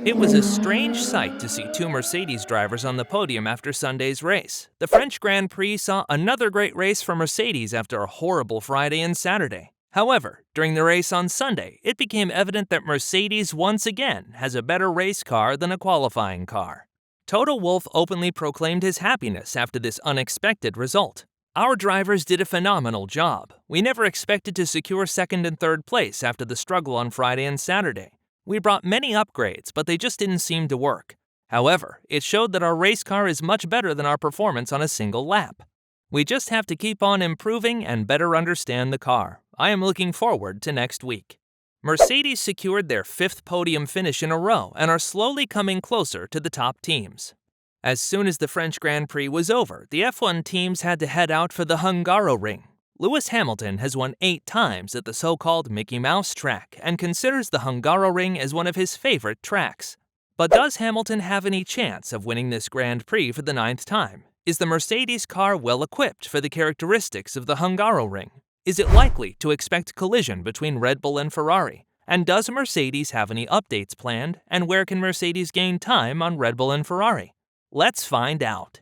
It was a strange sight to see two Mercedes drivers on the podium after Sunday's race. The French Grand Prix saw another great race for Mercedes after a horrible Friday and Saturday. However, during the race on Sunday, it became evident that Mercedes once again has a better race car than a qualifying car. Toto Wolff openly proclaimed his happiness after this unexpected result. "Our drivers did a phenomenal job. We never expected to secure second and third place after the struggle on Friday and Saturday. We brought many upgrades, but they just didn't seem to work. However, it showed that our race car is much better than our performance on a single lap. We just have to keep on improving and better understand the car. I am looking forward to next week." Mercedes secured their fifth podium finish in a row and are slowly coming closer to the top teams. As soon as the French Grand Prix was over, the F1 teams had to head out for the Hungaroring. Lewis Hamilton has won 8 times at the so-called Micky Mouse track and considers the Hungaroring as one of his favorite tracks. But does Hamilton have any chance of winning this Grand Prix for the 9th time? Is the Mercedes car well equipped for the characteristics of the Hungaroring? Is it likely to expect collision between Red Bull and Ferrari? And does Mercedes have any updates planned? And where can Mercedes gain time on Red Bull and Ferrari? Let's find out.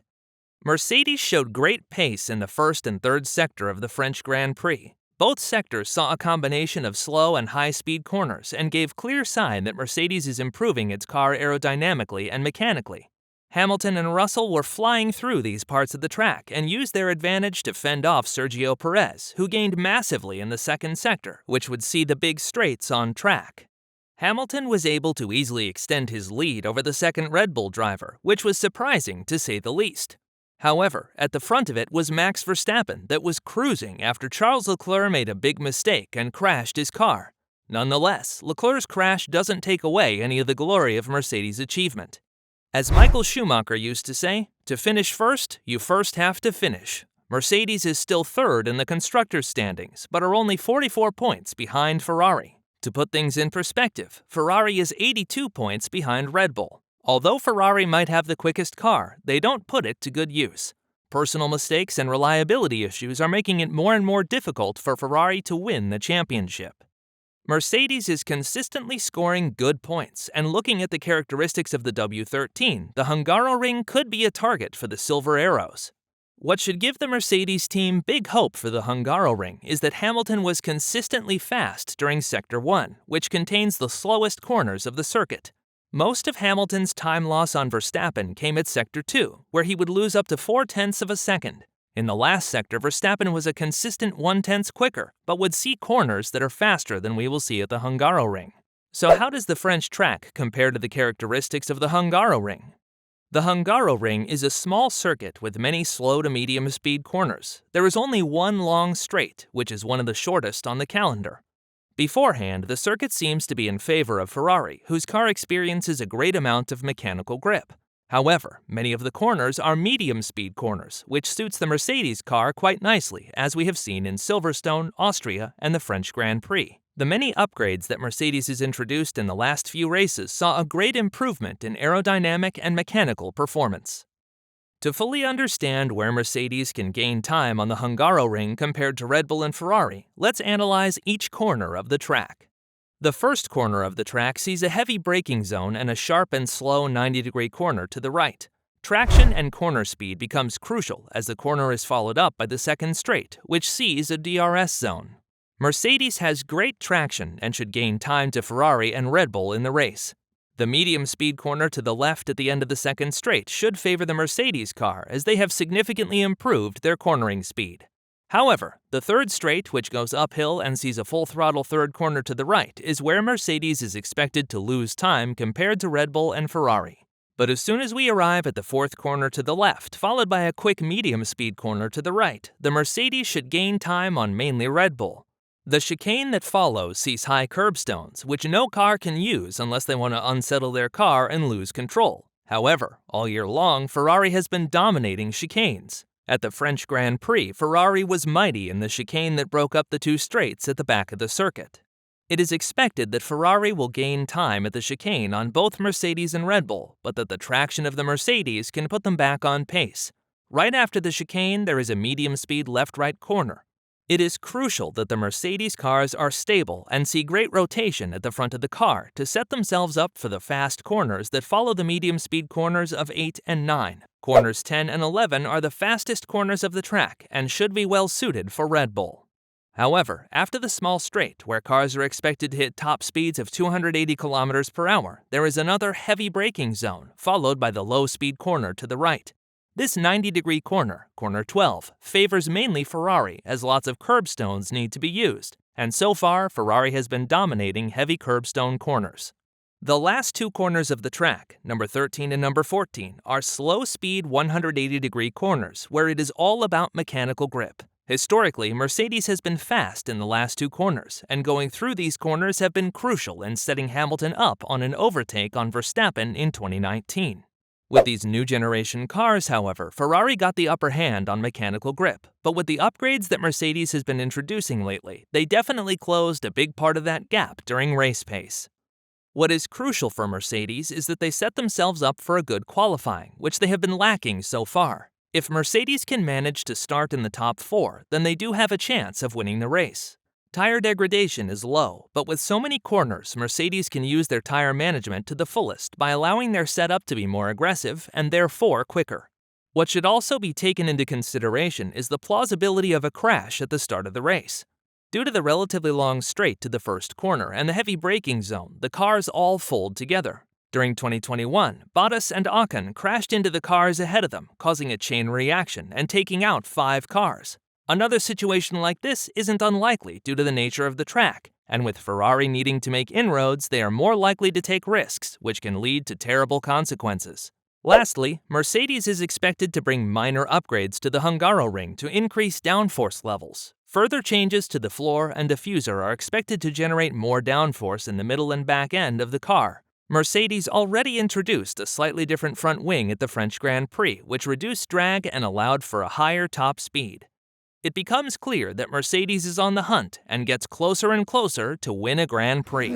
Mercedes showed great pace in the first and third sector of the French Grand Prix. Both sectors saw a combination of slow and high-speed corners and gave clear sign that Mercedes is improving its car aerodynamically and mechanically. Hamilton and Russell were flying through these parts of the track and used their advantage to fend off Sergio Perez, who gained massively in the second sector, which would see the big straights on track. Hamilton was able to easily extend his lead over the second Red Bull driver, which was surprising to say the least. However, at the front of it was Max Verstappen that was cruising after Charles Leclerc made a big mistake and crashed his car. Nonetheless, Leclerc's crash doesn't take away any of the glory of Mercedes' achievement. As Michael Schumacher used to say, "To finish first, you first have to finish." Mercedes is still third in the constructors' standings, but are only 44 points behind Ferrari. To put things in perspective, Ferrari is 82 points behind Red Bull. Although Ferrari might have the quickest car, they don't put it to good use. Personal mistakes and reliability issues are making it more and more difficult for Ferrari to win the championship. Mercedes is consistently scoring good points, and looking at the characteristics of the W13, the Hungaroring could be a target for the Silver Arrows. What should give the Mercedes team big hope for the Hungaroring is that Hamilton was consistently fast during Sector 1, which contains the slowest corners of the circuit. Most of Hamilton's time loss on Verstappen came at Sector 2, where he would lose up to 0.4 of a second. In the last sector, Verstappen was a consistent 0.1 quicker, but would see corners that are faster than we will see at the Hungaroring. So how does the French track compare to the characteristics of the Hungaroring? The Hungaroring is a small circuit with many slow to medium speed corners. There is only one long straight, which is one of the shortest on the calendar. Beforehand, the circuit seems to be in favor of Ferrari, whose car experiences a great amount of mechanical grip. However, many of the corners are medium-speed corners, which suits the Mercedes car quite nicely, as we have seen in Silverstone, Austria, and the French Grand Prix. The many upgrades that Mercedes has introduced in the last few races saw a great improvement in aerodynamic and mechanical performance. To fully understand where Mercedes can gain time on the Hungaroring compared to Red Bull and Ferrari, let's analyze each corner of the track. The first corner of the track sees a heavy braking zone and a sharp and slow 90-degree corner to the right. Traction and corner speed becomes crucial as the corner is followed up by the second straight, which sees a DRS zone. Mercedes has great traction and should gain time to Ferrari and Red Bull in the race. The medium-speed corner to the left at the end of the second straight should favor the Mercedes car, as they have significantly improved their cornering speed. However, the third straight, which goes uphill and sees a full-throttle third corner to the right, is where Mercedes is expected to lose time compared to Red Bull and Ferrari. But as soon as we arrive at the fourth corner to the left, followed by a quick medium-speed corner to the right, the Mercedes should gain time on mainly Red Bull. The chicane that follows sees high curbstones, which no car can use unless they want to unsettle their car and lose control. However, all year long, Ferrari has been dominating chicanes. At the French Grand Prix, Ferrari was mighty in the chicane that broke up the two straights at the back of the circuit. It is expected that Ferrari will gain time at the chicane on both Mercedes and Red Bull, but that the traction of the Mercedes can put them back on pace. Right after the chicane, there is a medium-speed left-right corner. It is crucial that the Mercedes cars are stable and see great rotation at the front of the car to set themselves up for the fast corners that follow the medium-speed corners of 8 and 9. Corners 10 and 11 are the fastest corners of the track and should be well suited for Red Bull. However, after the small straight, where cars are expected to hit top speeds of 280 km per hour, there is another heavy braking zone, followed by the low-speed corner to the right. This 90-degree corner, corner 12, favors mainly Ferrari as lots of curbstones need to be used, and so far Ferrari has been dominating heavy curbstone corners. The last two corners of the track, number 13 and number 14, are slow-speed 180-degree corners where it is all about mechanical grip. Historically, Mercedes has been fast in the last two corners, and going through these corners have been crucial in setting Hamilton up on an overtake on Verstappen in 2019. With these new generation cars, however, Ferrari got the upper hand on mechanical grip, but with the upgrades that Mercedes has been introducing lately, they definitely closed a big part of that gap during race pace. What is crucial for Mercedes is that they set themselves up for a good qualifying, which they have been lacking so far. If Mercedes can manage to start in the top 4, then they do have a chance of winning the race. Tire degradation is low, but with so many corners, Mercedes can use their tire management to the fullest by allowing their setup to be more aggressive and therefore quicker. What should also be taken into consideration is the plausibility of a crash at the start of the race. Due to the relatively long straight to the first corner and the heavy braking zone, the cars all fold together. During 2021, Bottas and Ocon crashed into the cars ahead of them, causing a chain reaction and taking out 5 cars. Another situation like this isn't unlikely due to the nature of the track, and with Ferrari needing to make inroads, they are more likely to take risks, which can lead to terrible consequences. Lastly, Mercedes is expected to bring minor upgrades to the Hungaroring to increase downforce levels. Further changes to the floor and diffuser are expected to generate more downforce in the middle and back end of the car. Mercedes already introduced a slightly different front wing at the French Grand Prix, which reduced drag and allowed for a higher top speed. It becomes clear that Mercedes is on the hunt and gets closer and closer to win a Grand Prix.